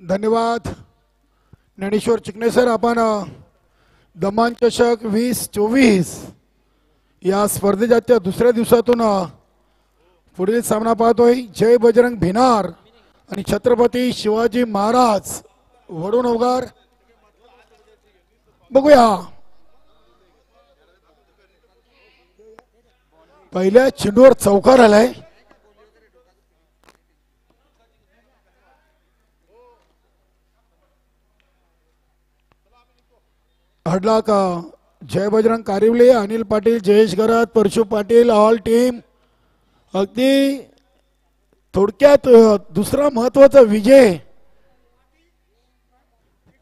धन्यवाद ज्ञानेश्वर चिकणे सर. आपण दमान चषक 2024 या स्पर्धेच्या दुसऱ्या दिवसातून पुढील सामना पाहतोय. जय बजरंग भिनार आणि छत्रपती शिवाजी महाराज वडोणगार. बघूया पहिल्या चेंडूवर चौकार आलाय. हडला का जय बजरंग कारिवले, अनिल पाटील, जयेश गरात, परशु पाटील, ऑल टीम. अगदी थोडक्यात दुसरा महत्वाचा विजय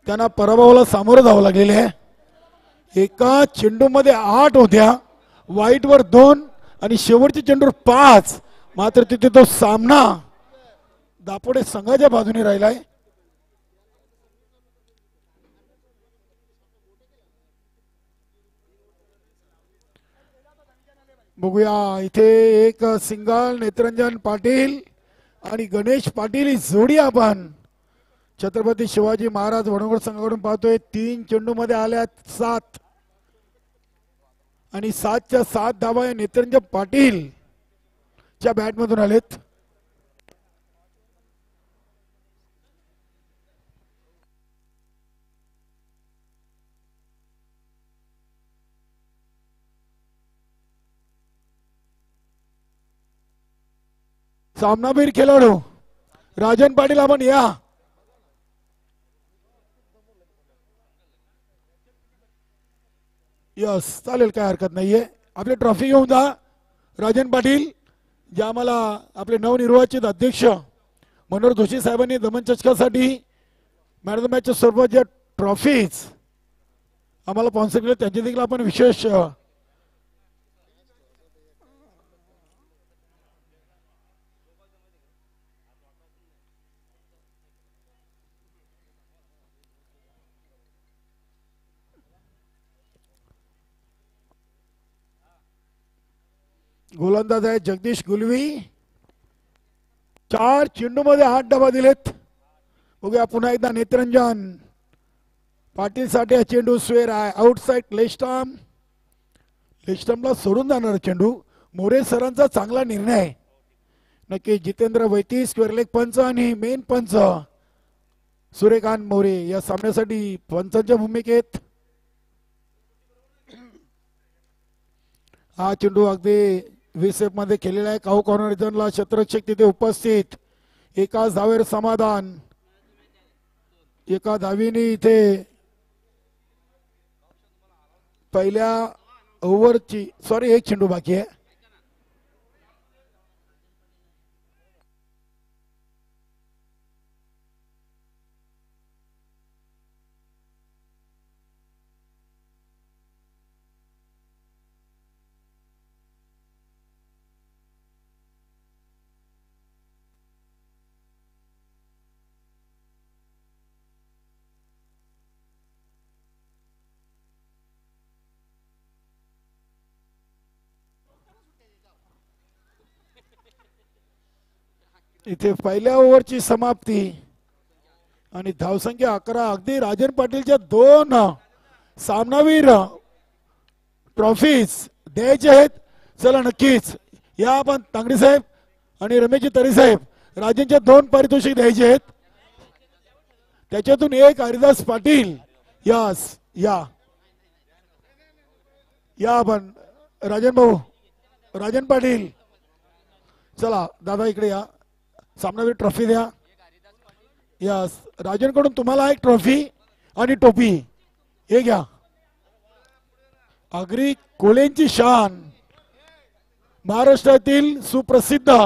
त्यांना पराभवाला सामोरं जावं लागलेले आहे. एका चेंडूमध्ये 8 होत्या, वाईटवर 2 आणि शेवटच्या चेंडूवर 5. मात्र तिथे तो सामना दापोडे संघाच्या बाजूने राहिलाय. बघूया इथे एक सिंगल नेत्रंजन पाटील आणि गणेश पाटील ही जोडी आपण छत्रपती शिवाजी महाराज वडोणगार संघाकडून पाहतोय. 3 चेंडू मध्ये आल्यात 7 आणि 7च्या 7 धावा या नेत्रंजन पाटील च्या बॅट मधून आलेत. सामनावीर खेळाडू राजन पाटील आपण या. यस चालेल, काय हरकत नाहीये. आपली ट्रॉफी घेऊन जा राजन पाटील. जे आम्हाला आपले नवनिर्वाचित अध्यक्ष मनोहर जोशी साहेबांनी दमन चषकासाठी मॅन ऑफ द मॅचच्या स्वरूपात ज्या ट्रॉफीज आम्हाला स्पॉन्सर केले त्यांची देखील आपण विशेष गोलंदाज आहे जगदीश गुलवी. 4 चेंडू मध्ये 8 डबा दिलेत. बघूया पुन्हा एकदा नेत्रंजन पाटील साठी हा चेंडू स्वेर आहे. आउटसाइड लेस्टम. लेस्टमला सोडून जाणार चेंडू. मोरे सरांचा चांगला निर्णय आहे. नक्की जितेंद्र वैती स्क्वेअर लेग पंच आणि मेन पंच सूर्यकांत मोरे या सामन्यासाठी पंचांच्या भूमिकेत. हा चेंडू अगदी विसेप मध्ये खेळलेला आहे. काऊ कॉर्नर रिजनला क्षेत्ररक्षक तिथे उपस्थित. एका धावेवर समाधान. एका धावीने इथे पहिल्या ओव्हरची एक चेंडू बाकी आहे. इथे पहिल्या ओव्हरची समाप्ती आणि धावसंख्या 11. अगदी राजन पाटीलच्या 2 सामनावीर ट्रॉफीज द्यायचे आहेत. चला नक्कीच या आपण तांगडी साहेब आणि रमेशजी तरी साहेब. राजनच्या 2 पारितोषिक द्यायचे आहेत. त्याच्यातून एक हरिदास पाटील. यस या आपण राजन भाऊ, राजन पाटील. चला दादा इकडे या. सामनावीर ट्रॉफी द्या. यस राजन कडून तुम्हाला एक ट्रॉफी आणि टोपी हे घ्या. आगरी कोलेंची शान महाराष्ट्रातील सुप्रसिद्ध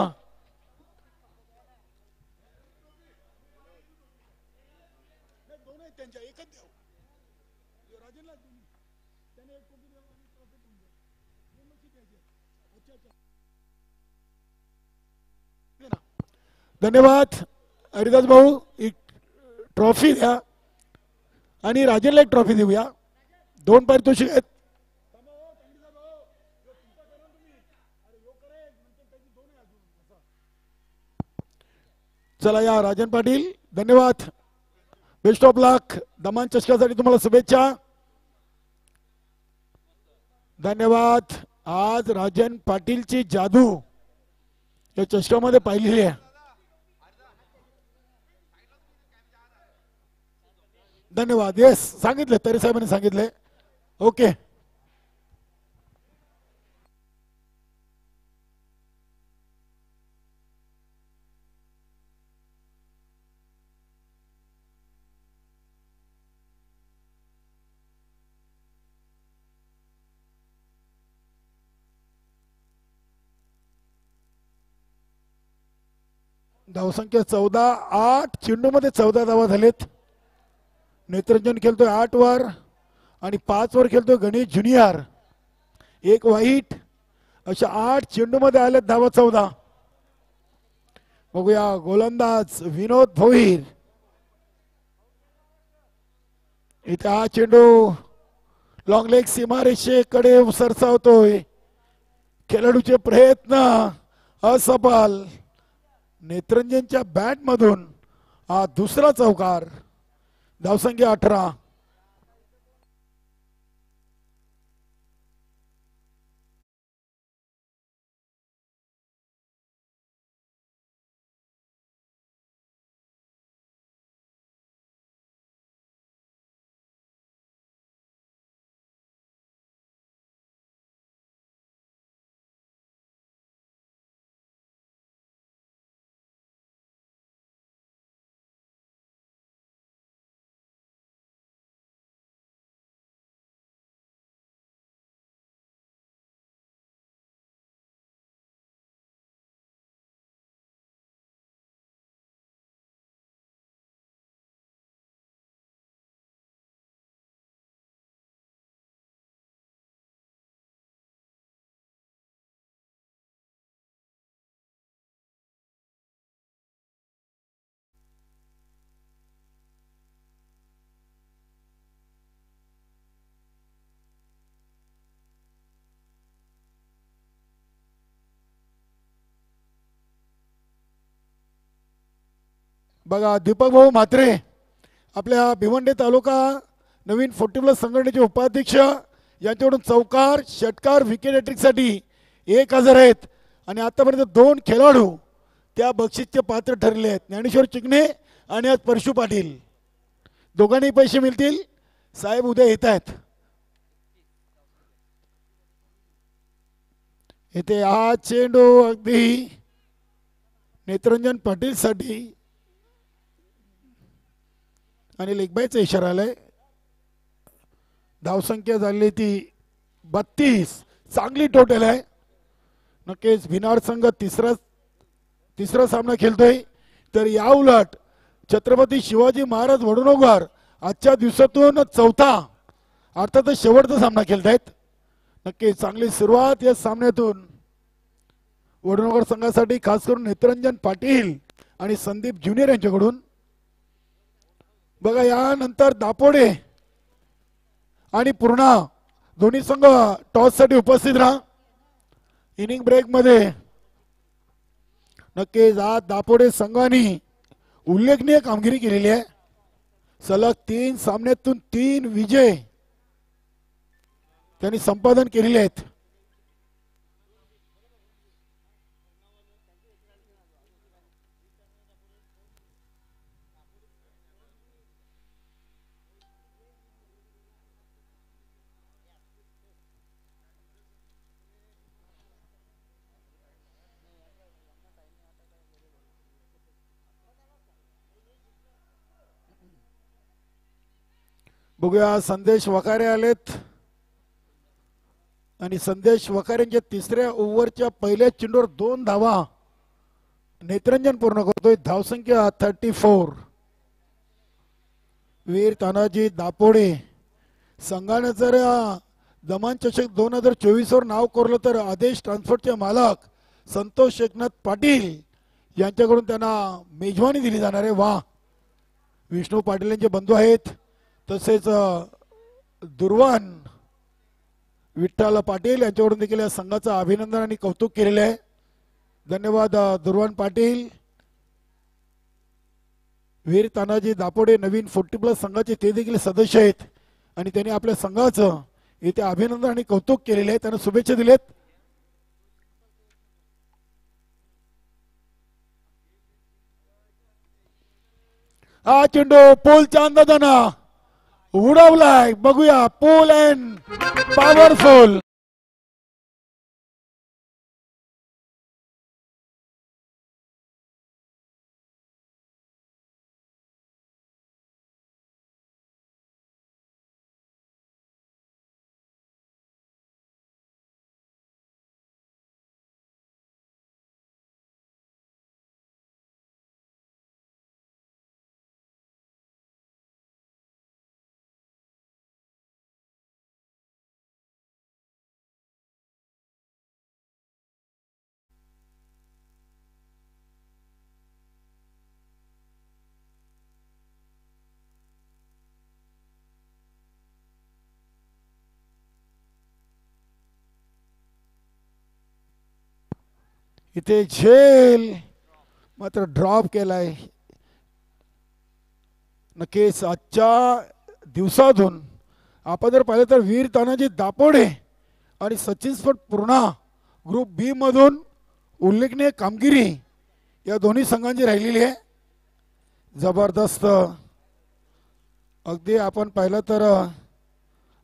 धन्यवाद हरिदास भाऊ. एक ट्रॉफी द्या आणि राजेला एक ट्रॉफी देऊया. 2 पारितोषिक आहेत. चला या राजन पाटील. धन्यवाद. बेस्ट ऑफ लक. दमान चषकासाठी तुम्हाला शुभेच्छा. धन्यवाद. आज राजन पाटीलची जादू या चषकामध्ये पाहिलेली आहे. धन्यवाद. येस सांगितले तरी साहेबांनी सांगितले. ओके. धावसंख्या 14. 8 चेंडूमध्ये 14 धावा झालेत. नेत्रंजन खेळतोय 8 वर आणि 5 वर खेळतोय गणेश ज्युनियर. एक वाईट अशा 8 चेंडूमध्ये आलेत धावा 14. बघूया गोलंदाज विनोद भोईर. इथे हा चेंडू लॉंग लेग सीमारेषेकडे सरसावतोय. खेळाडूचे प्रयत्न असफल. नेत्रंजनच्या बॅट मधून हा दुसरा चौकार. धावसंख्या 18. बघा दीपक भाऊ म्हात्रे आपल्या भिवंडी तालुका नवीन 40+ संघटनेचे उपाध्यक्ष यांच्याकडून चौकार षटकार विकेट हॅट्रिकसाठी 1000 आहेत. आणि आतापर्यंत 2 खेळाडू त्या बक्षीसचे पात्र ठरले आहेत. ज्ञानेश्वर चिकणे आणि आज परशु पाटील. दोघांनी पैसे मिळतील. साहेब उद्या येत आहेत. इथे हा चेंडू अगदी नेत्रंजन पाटील साठी आणि लेगबायचा इशारा आलाय. धावसंख्या झाली ती 32. चांगली टोटल आहे. नक्कीच भिनार संघ तिसरा सामना खेळतोय. तर या उलट छत्रपती शिवाजी महाराज वडनोगर आजच्या दिवसातून चौथा अर्थातच शेवटचा सामना खेळतायत. नक्कीच चांगली सुरुवात या सामन्यातून वडनोगर संघासाठी खास करून नेत्रंजन पाटील आणि संदीप ज्युनियर यांच्याकडून. बघा यानंतर दापोडे आणि पूर्णा दोन्ही संघ टॉस साठी उपस्थित राहा. इनिंग ब्रेक मध्ये नक्कीच आज दापोडे संघाने उल्लेखनीय कामगिरी केलेली आहे. सलग 3 सामन्यातून 3 विजय त्यांनी संपादन केलेले आहेत. बघूया संदेश वकारे आलेत आणि संदेश वकारेंच्या तिसऱ्या ओव्हरच्या पहिल्या चेंडूवर 2 धावा नेत्रंजन पूर्ण करतोय. धावसंख्या 34. वीर तानाजी दापोडे संघाने जर दमान चषक 2024 वर नाव कोरलं तर आदेश ट्रान्सपोर्टचे मालक संतोष एकनाथ पाटील यांच्याकडून त्यांना मेजवानी दिली जाणार आहे. वा. विष्णू पाटील यांचे बंधू आहेत. तसेच दुर्वान विठ्ठल पाटील यांच्याकडून देखील या संघाचं अभिनंदन आणि कौतुक केलेले आहे. धन्यवाद दुर्वान पाटील. वीर तानाजी दापोडे नवीन 40+ संघाचे ते देखील सदस्य आहेत आणि त्यांनी आपल्या संघाचं इथे अभिनंदन आणि कौतुक केलेले आहे, त्यांना शुभेच्छा दिलेत. हा चेंडू पोलच्या अंदाजानं उडवलाय, बघूया पोल अँड पॉवरफुल. इथे झेल मात्र ड्रॉप केलाय. नक्कीच आजच्या दिवसातून आपण जर पाहिलं तर वीर तानाजी दापोडे आणि सचिन स्पोर्ट पूर्णा ग्रुप बी मधून उल्लेखनीय कामगिरी या दोन्ही संघांची राहिलेली आहे. जबरदस्त. अगदी आपण पाहिलं तर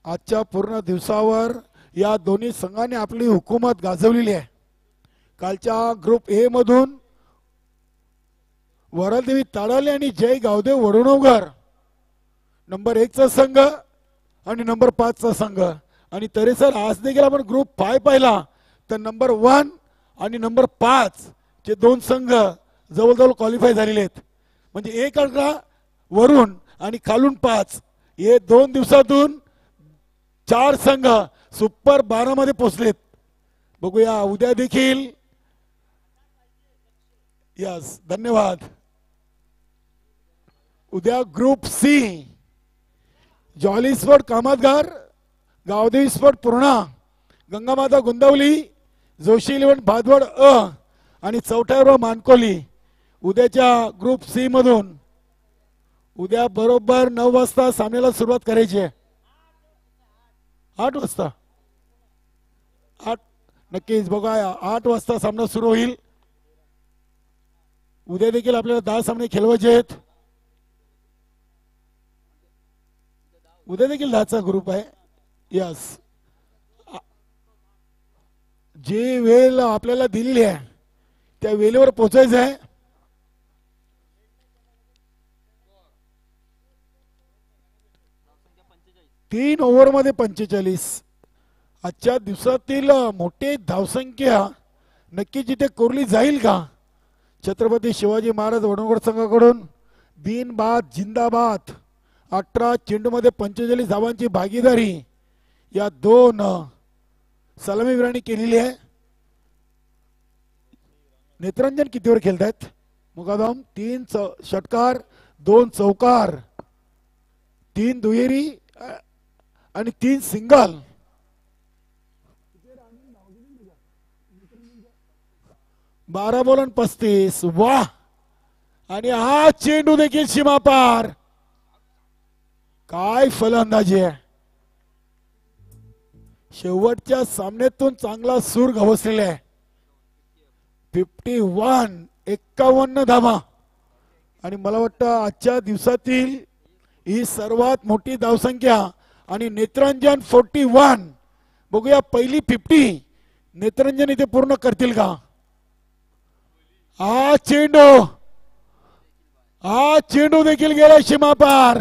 आजच्या पूर्ण दिवसावर या दोन्ही संघांनी आपली हुकूमत गाजवलेली आहे. कालच्या ग्रुप ए मधून वरदेवी ताडाले आणि जय गावदेव वडुणवकर नंबर 1 चा संघ आणि नंबर 5 चा संघ. आणि तरी सर आज देखील आपण ग्रुप 5 पाहिला तर नंबर 1 आणि नंबर 5 चे दोन संघ जवळजवळ क्वालिफाय झालेले आहेत. म्हणजे 1 अंका वरून आणि खालून 5 हे 2 दिवसातून 4 संघ सुपर 12 मध्ये पोहोचलेत. बघूया उद्या देखील. यस, धन्यवाद. उद्या group C jolly sport Kamatgar, Gavdevi sport Purna, Gangamata Gundavali, Joshi 11 Bhadwad अ आणि चौथ्यावर मानकोली. उद्याच्या ग्रुप सी मधून उद्या बरोबर 9 वाजता सामन्याला सुरुवात करायची आहे. 8 वाजता 8 नक्कीच बघा 8 वाजता सामना सुरू होईल. उद्या देखील आपल्याला 10 सामने खेळवायचे आहेत. उद्या देखील 10चा ग्रुप आहे. यस, जी वेळ आपल्याला दिलेली आहे त्या वेळेवर पोहोचायचं आहे. तीन ओव्हरमध्ये 45. आजच्या दिवसातील मोठे धावसंख्या नक्की जिथे कोरली जाईल का. छत्रपती शिवाजी महाराज वडनगोड संघाकडून बिनबाद जिंदाबाद 18 चेंडूमध्ये 45 धावांची भागीदारी या दोन सलामीवीरांनी केलेली आहे. नेत्रंजन कितीवर खेळतायत. मुकादम 3 षटकार 2 चौकार 3 दुहेरी आणि 3 सिंगल. 12 बॉल 35. वाह. आणि हा चेंडू देखील सीमा पार. काय फलंदाजी आहे. शेवटच्या सामन्यातून चांगला सूर गवसलेला आहे. 51 धावा. आणि मला वाटतं आजच्या दिवसातील ही सर्वात मोठी धावसंख्या. आणि नेत्रंजन 41. बघूया पहिली 50 नेत्रंजन इथे पूर्ण करतील का. हा चेंडू देखील गेला सीमा पार.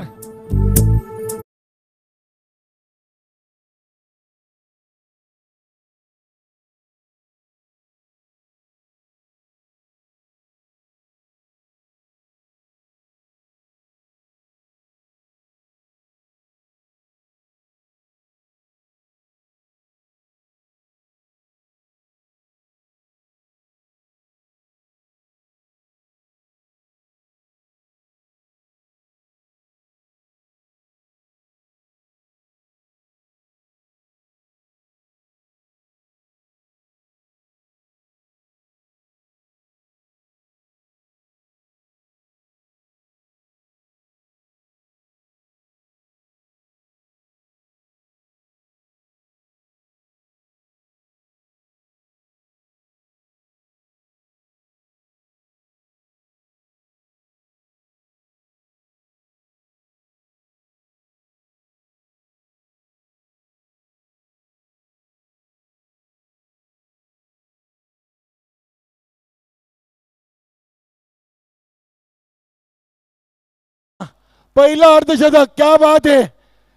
पहिला अर्धशतक, क्या बात आहे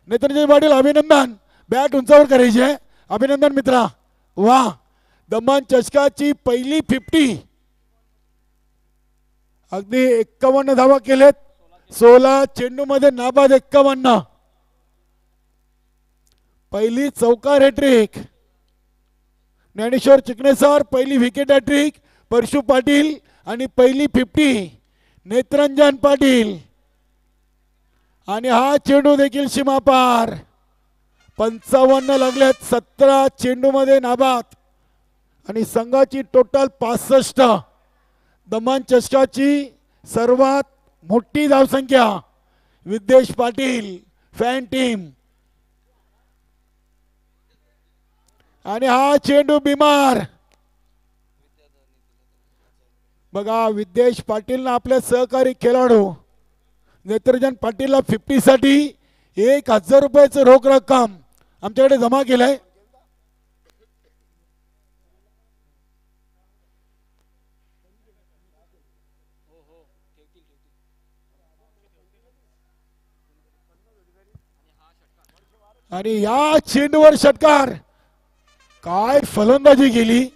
नितेंद्र पाटील, अभिनंदन. बॅट उंचावर करायचे, अभिनंदन मित्रा, वा. दमन चषकाची पहिली 50, अगदी 51 धावा केलेत, 16 चेंडू मध्ये नाबाद 51. पहिली चौकार हॅट्रिक ज्ञानेश्वर चिकणे सर, पहिली विकेट हॅट्रिक परशु पाटील आणि पहिली 50 नेत्रंजन पाटील. आणि हा चेंडू देखील सीमापार. 55 लागलेत, 17 चेंडू मध्ये नाबाद आणि संघाची टोटल 65. दमन चषकाची सर्वात मोठी धावसंख्या विद्येश पाटील फॅन टीम. आणि हा चेंडू बिमार. बघा विद्येश पाटील आपले सहकारी खेळाडू नेत्रजन पाटीलला 50 साठी 1000 रुपयाचं रोख रक्कम आमच्याकडे जमा केलंय. आणि या चेंडूवर षटकार, काय फलंदाजी केली.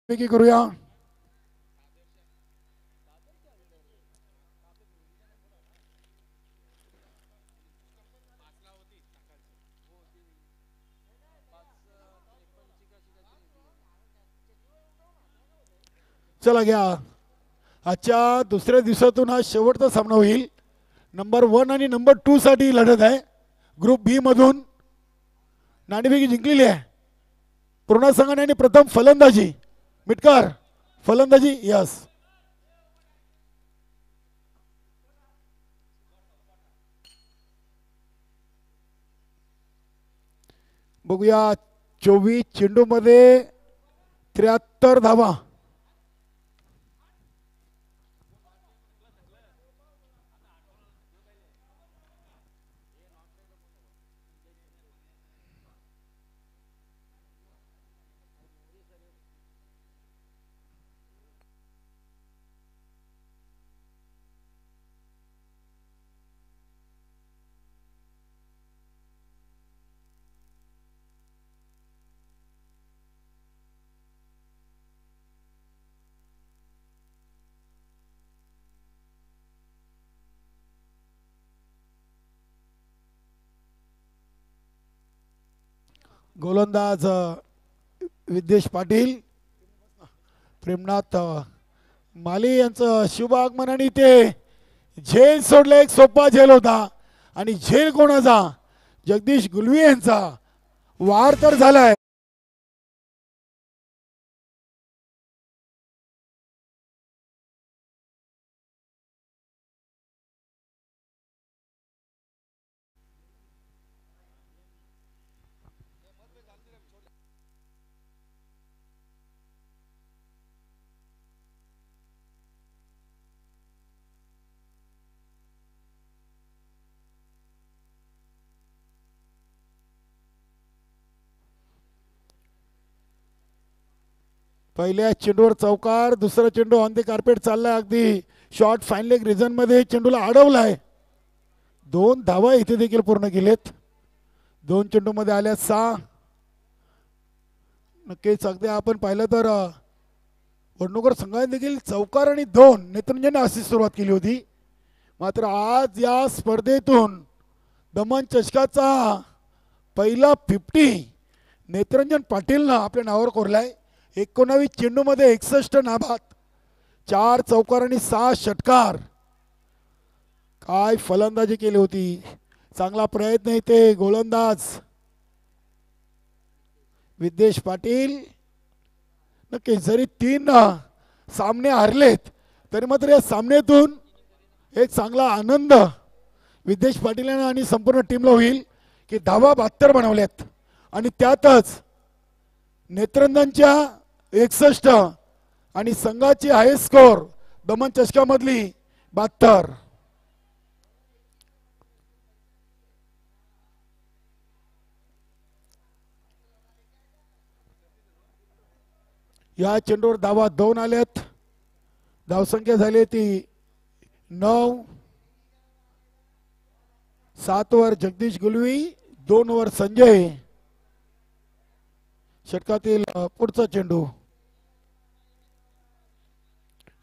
पैकी करूया. चला घ्या, आजच्या दुसऱ्या दिवसातून हा शेवटचा सामना होईल. नंबर 1 आणि नंबर 2 साठी लढत आहे. ग्रुप बी मधून नाणेफेकी जिंकलेली आहे पूर्ण संघाने. आणि प्रथम फलंदाजी मिटकर, फलंदाजी यस. बघूया 24 चेंडू मध्ये 73 धावा. गोलंदाज विद्येश पाटील, प्रेमनाथ माली यांचं शुभ आगमन आणि ते झेल सोडलं. एक सोपा झेल होता आणि झेल कोणाचा? जगदीश गुलवी यांचा. वार तर झालाय. पहिल्या चेंडूवर चौकार, दुसरा चेंडू ऑन द कार्पेट चाललाय. अगदी शॉर्ट फाईन लेग रिझन मध्ये चेंडूला अडवलाय. 2 धावा इथे देखील पूर्ण केलेत. 2 चेंडू मध्ये आल्या 6. नक्कीच अगदी आपण पाहिलं तर वडनगर संघाने देखील चौकार आणि 2 नेत्रंजनने अशी सुरुवात केली होती. मात्र आज या स्पर्धेतून दमन चषकाचा पहिला 50 नेत्रंजन पाटीलनं आपल्या नावावर कोरलाय. 19 चेंडूमध्ये 61 नाबाद, 4 चौकार आणि 6 षटकार. काय फलंदाजी केली होती. चांगला प्रयत्न इथे गोलंदाज विद्येश पाटील. नक्की जरी 3 सामने हारलेत तरी मात्र या सामन्यातून एक चांगला आनंद विद्येश पाटील यांना आणि संपूर्ण टीमला होईल की धावा 72 बनवल्यात आणि त्यातच नेत्रंजनच्या 61 आणि संघाची हायेस्ट स्कोर दमन चषकामधली 72. या चेंडूवर धावा 2 आल्यात. धावसंख्या झाली ती 9. 7 वर जगदीश गुलवी, 2 वर संजय. षटकातील पुढचा चेंडू.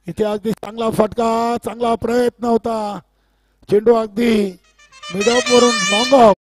इथे अगदी चांगला फटका, चांगला प्रयत्न होता. चेंडू अगदी मिडऑफ वरून लॉंग ऑफ.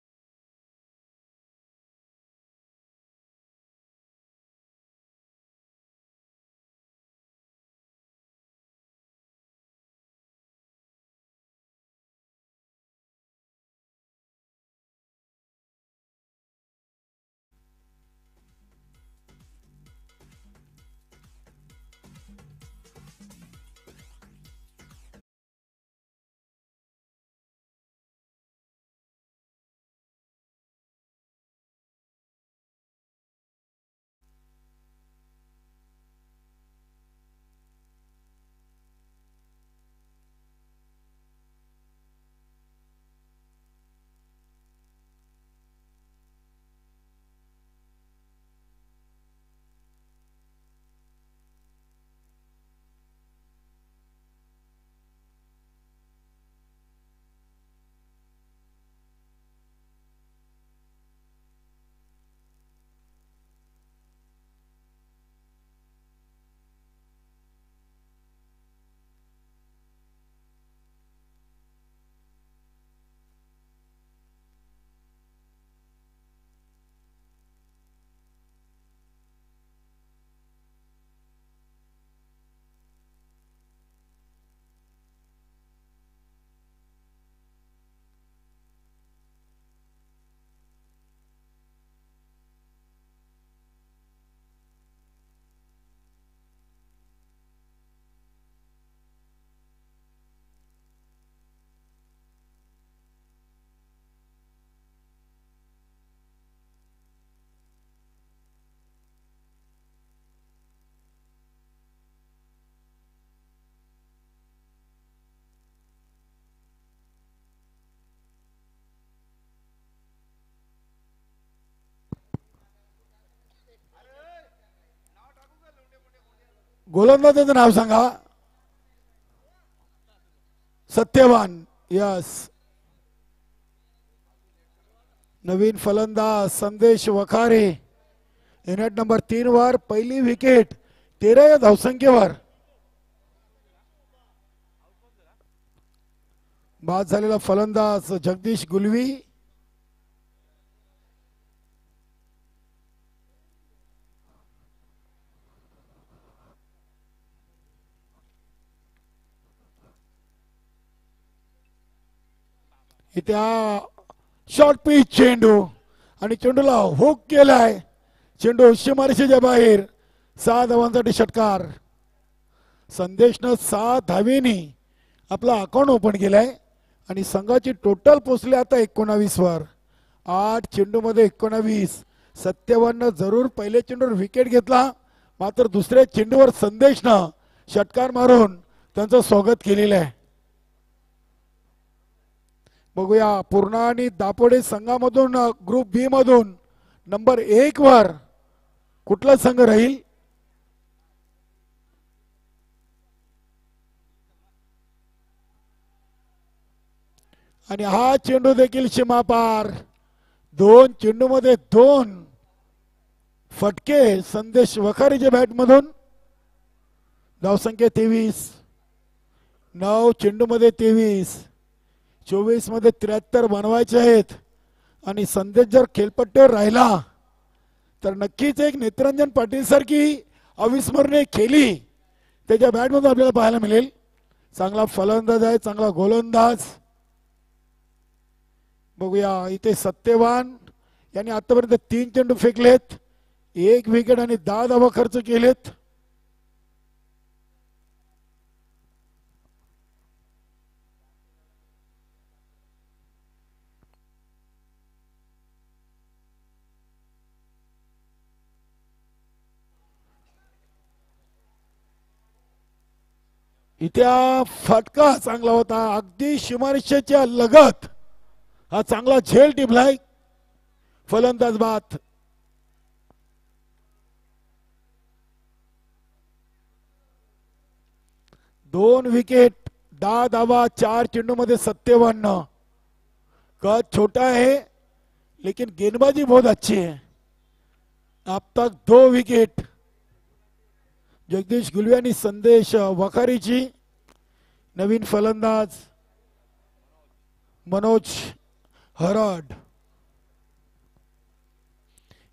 गोलंदाजाचं नाव सांगा. सत्यवान. यस. नवीन फलंदाज संदेश वखारे. युनिट नंबर 3 वर पहिली विकेट 13 या धावसंख्येवर. बाद झालेला फलंदाज जगदीश गुलवी. इथे हा शॉर्ट पिच चेंडू आणि चेंडूला हुक केलाय. चेंडू सीमारेषेच्या बाहेर. 6 धावांसाठी षटकार. संदेशनं 6 धावेनी आपला अकाउंट ओपन केलाय आणि संघाची टोटल पोचले आता 19 वर. 8 चेंडूमध्ये 19. सत्यवाननं जरूर पहिले चेंडूवर विकेट घेतला, मात्र दुसऱ्या चेंडूवर संदेशनं षटकार मारून त्यांचं स्वागत केलेलं आहे. बघूया पूर्णा आणि दापोडे संघामधून ग्रुप बी मधून नंबर 1 वर कुठला संघ राहील. आणि हा चेंडू देखील सीमापार. 2 चेंडूमध्ये 2 फटके संदेश वखारीच्या बॅट मधून. धावसंख्या 23. 9 चेंडूमध्ये 23. 24 मध्ये 73 बनवायचे आहेत आणि संदेश जर खेळपट्टीवर राहिला तर नक्कीच एक नेत्रंजन पाटील सारखी अविस्मरणीय खेळी त्याच्या बॅटमधून आपल्याला पाहायला मिळेल. चांगला फलंदाज आहे, चांगला गोलंदाज. बघूया इथे सत्यवान यांनी आतापर्यंत 3 चेंडू फेकलेत, 1 विकेट आणि 10 धावा खर्च केलेत. इथे फटका चांगला होता, अगदी सीमारेषेच्या लगत हा चांगला झेल टिपलाय. फलंदाज बाद. दोन विकेट, 10 धावा, 4 चेंडू मध्ये 57. कद छोटा है लेकिन गेंदबाजी बहुत अच्छी है. अब तक 2 विकेट. जगदीश गुलवे आणि संदेश वखारीची. नवीन फलंदाज मनोज हराड.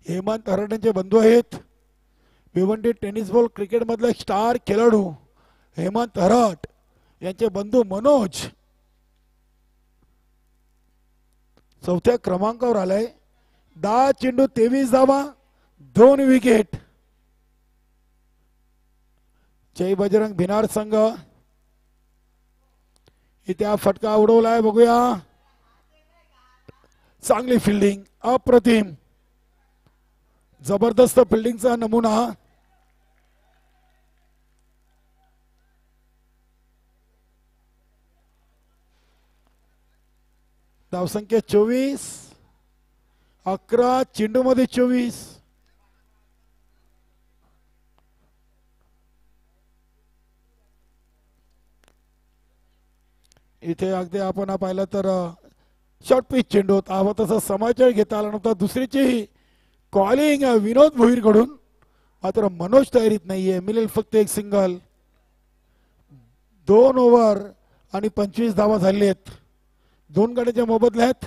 हेमंत हराडांचे बंधू आहेत. भिवंडी टेनिस बॉल क्रिकेट मधला स्टार खेळाडू हेमंत हराड यांचे बंधू मनोज. 4थ्या क्रमांकावर आलाय. 10 चेंडू 23 धावा, 2 विकेट. जय बजरंग भिनार संघ इथे हा फटका उडवलाय. बघूया, चांगली फिल्डिंग, अप्रतिम, जबरदस्त फिल्डिंगचा नमुना. धावसंख्या 24. 11 चेंडू मध्ये 24. इथे अगदी आपण पाहिलं तर शॉर्ट पिच चेंडू हवा तसा समाचार घेता आला नव्हता. दुसरीची कॉलिंग विनोद भोईर कडून, मात्र मनोज तयारीत नाहीये. मिळेल फक्त 1 सिंगल. 2 ओव्हर आणि 25 धावा झालेत. 2 गड्याच्या मोबदल्यात.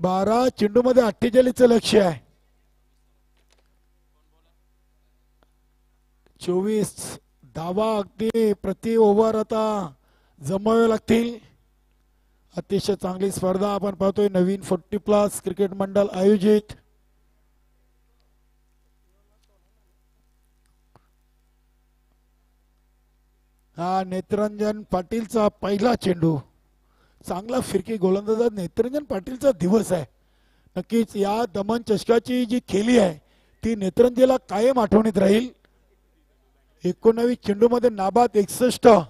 बारा चेंडू मध्ये 48चं लक्ष आहे. 24 धावा अगदी प्रति ओव्हर आता जमावे लागतील. अतिशय चांगली स्पर्धा आपण पाहतोय. नवीन 40+ क्रिकेट मंडळ आयोजित. हा नेत्रंजन पाटीलचा पहिला चेंडू. चांगला फिरकी गोलंदाज नेत्रंजन पाटीलचा दिवस आहे. नक्कीच या दमन चषकाची जी खेळी आहे ती नेत्रंजनला कायम आठवणीत राहील. 19 चेंडू मध्ये नाबाद 61,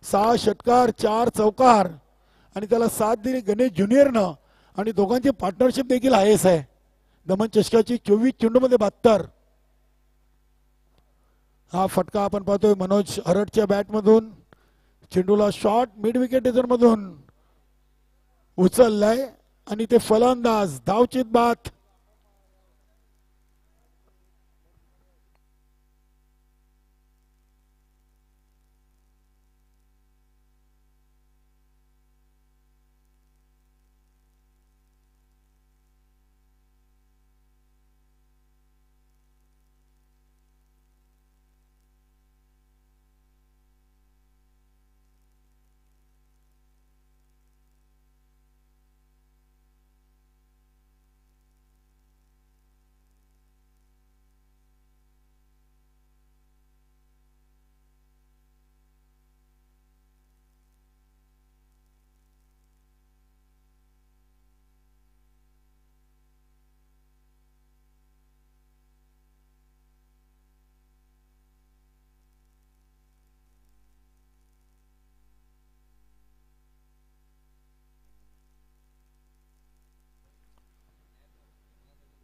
6 षटकार, 4 चौकार आणि त्याला साथ दिली गणेश ज्युनियरनं. आणि दोघांची पार्टनरशिप देखील आहेच आहे. दमन चषकाची 24 चेंडू मध्ये 72. हा फटका आपण पाहतोय मनोज हरडच्या बॅट मधून. चेंडूला शॉर्ट मिड विकेट मधून उचललाय आणि ते फलंदाज धावचित बाद.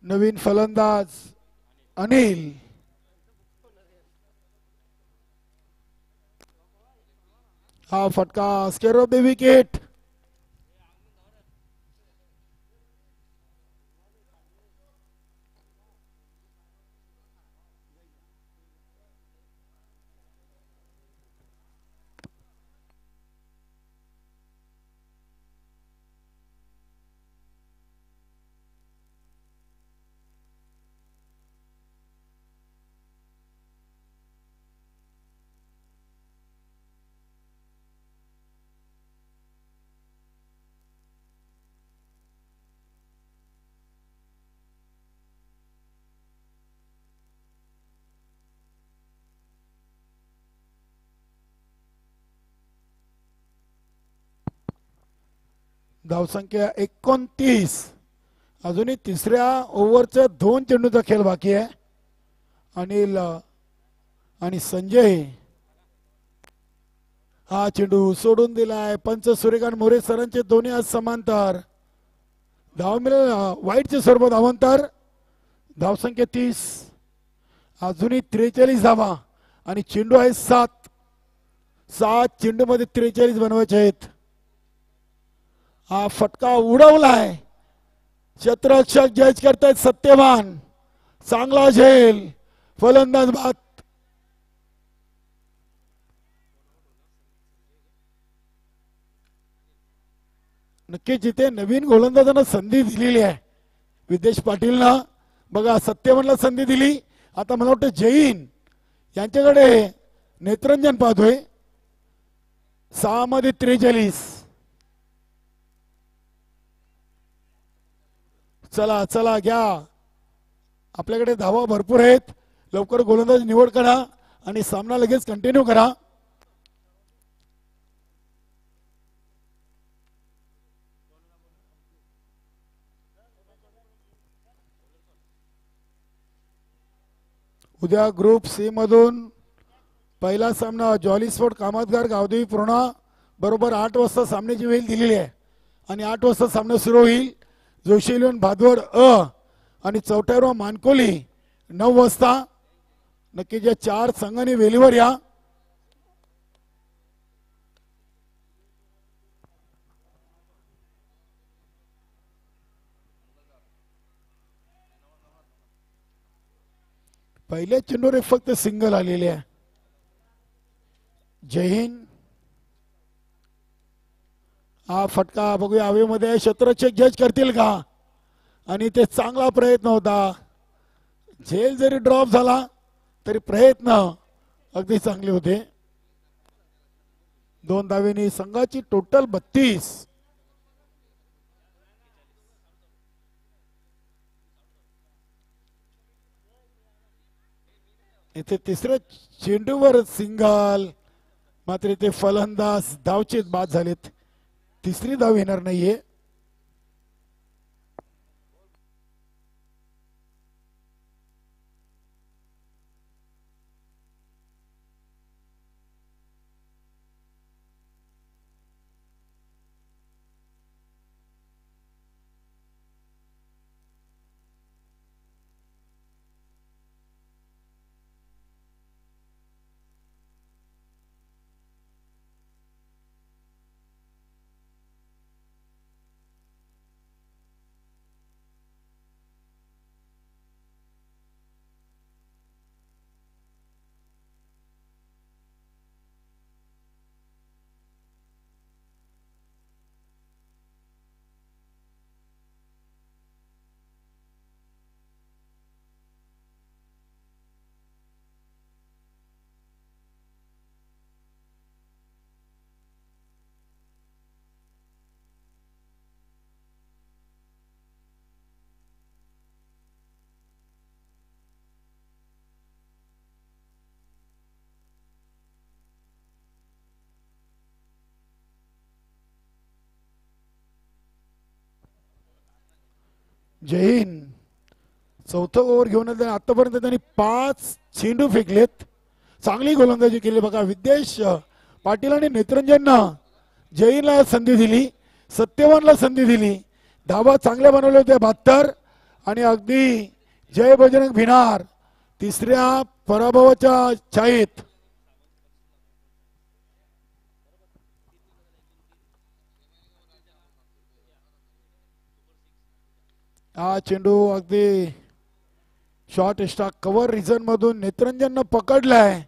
नवीन फलंदाज अनिल. हा फटका स्केअर ऑफ द विकेट. धावसंख्या 29. अजूनही तिसऱ्या ओव्हरच्या 2 चेंडूचा खेळ बाकी आहे. अनिल आणि संजय. हा चेंडू सोडून दिलाय. पंच सूर्यकांत मोरे सरांचे दोन्ही आज समांतर. धाव मिळेल वाईटचे सर्व धावांतर. धावसंख्या 30. अजूनही 43 धावा आणि चेंडू आहे 7. 7 चेंडू मध्ये 43 बनवायचे आहेत. हा फटका उडवलाय. क्षेत्ररक्षक जज करतायत सत्यवान. चांगला झेल. फलंदाज बाद. नक्कीच जिथे नवीन गोलंदाजांना संधी दिलेली आहे विदेश पाटीलना. बघा सत्यवानला संधी दिली. आता मला वाटतं जैन यांच्याकडे नेत्रंजन पाहतोय. 6 मध्ये 43. चला चला घ्या. आपल्याकडे धावा भरपूर आहेत. लवकर गोलंदाज निवड करा आणि सामना लगेच कंटिन्यू करा. उद्या ग्रुप सी मधून पहिला सामना जॉली स्पोर्ट कामतगार गावदेवी पूर्णा बरोबर 8 वाजता सामन्याची वेळ दिलेली आहे आणि 8 वाजता सामना सुरू होईल. जोशी इलेव्हन भादवड आणि चौट्यावर मानकोली 9 वाजता. नक्कीच या 4 संघांनी वेलीवर या. पहिल्या चेंडूवर फक्त सिंगल आलेले आहे. जय हिंद. हा फटका बघूया हवेमध्ये. क्षेत्ररक्षक जज करतील का. आणि ते चांगला प्रयत्न होता. झेल जरी ड्रॉप झाला तरी प्रयत्न अगदी चांगले होते. 2 धावेनी संघाची टोटल 32. इथे तिसऱ्या चेंडूवर सिंगल. मात्र इथे फलंदाज धावचीत बाद झालेत. तिसरी धाव येणार नाहीये. जय हिंद. चौथं ओव्हर घेऊन आतापर्यंत त्यांनी 5 चेंडू फेकलेत. चांगली गोलंदाजी केली बघा. विद्येश पाटील आणि नेत्रंजनना जयला संधी दिली, सत्यवानला संधी दिली. धावा चांगल्या बनवल्या होत्या 72. आणि अगदी जय बजरंग भिनार तिसऱ्या पराभवाच्या छायेत. हा चेंडू अगदी शॉर्ट स्टाक कव्हर रिझन मधून नेत्रंजननं पकडलाय.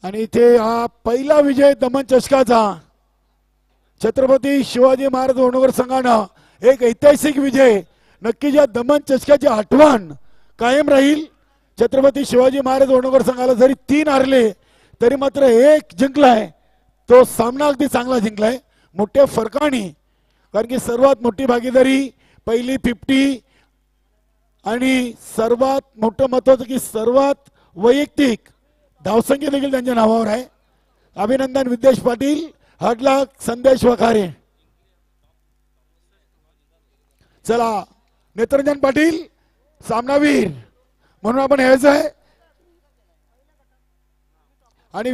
आणि इथे हा पहिला विजय दमन चषकाचा छत्रपती शिवाजी महाराज वडनगर संघानं. एक ऐतिहासिक विजय. नक्कीच या दमन चषकाची आठवण कायम राहील. छत्रपती शिवाजी महाराज वडनगर संघाला जरी 3 हरले तरी मात्र 1 जिंकलाय. तो सामना अगदी चांगला जिंकलाय मोठ्या फरकाने. कारण की सर्वात मोठी भागीदारी पहिली 50 आणि सर्वात मोठं महत्वाचं की सर्वात वैयक्तिक धावसंख्या देखील त्यांच्या नावावर आहे. अभिनंदन विद्येश पाटील, हार्ड लक संदेश वखारे. चला नेत्रंजन पाटील सामनावीर म्हणून आपण यायचं आहे. आणि